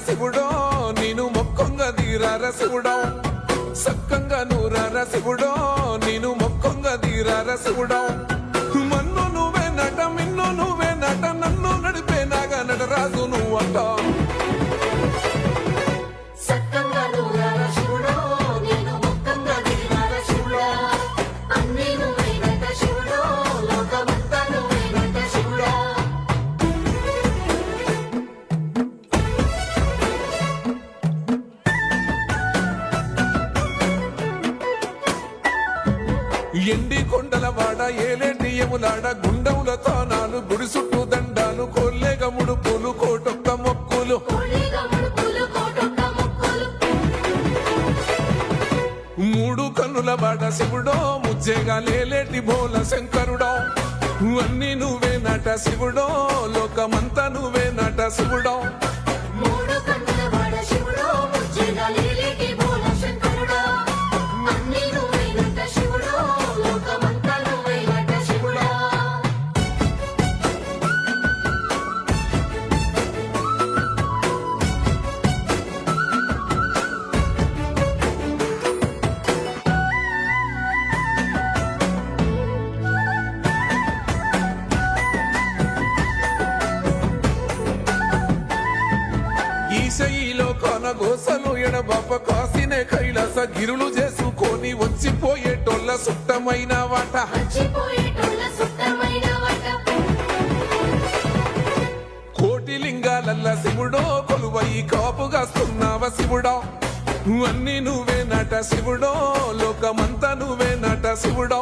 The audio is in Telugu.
శివుడో నేను మొక్కంగా తీరార శివుడో సక్కంగా నూరార శివుడో నేను మొక్కంగా తీరార శివుడో మన్ను నువ్వే నట మిన్ను నువ్వే నట నన్ను నడిపే నాగా నటరాజు నువ్వంట ఎండి కొండల వాడ ఏలేటి యములాడ గుండముల తానాలు గుడి చుట్టూ దండాలు కొల్లేగ ముడుపులు కోటొక్క మొక్కులు మూడు కన్నుల వాడ శివుడో ముజ్జేగా లేలేటి బోల శంకరుడో అన్ని నువ్వే నట శివుడో లోకమంతా నువ్వే నట శివుడో ఈశయిలో కొనగోసలు ఎడబాప కాసినే కైలాస గిరులు చేసుకొని వచ్చిపోయేటోళ్ళ సుట్టమైన వాట కోటి లింగాలల్ల శివుడో కొలువై కాపుగాస్తున్నావ శివుడో అన్ని నువ్వే నట శివుడో లోకమంతా నువ్వే నట శివుడో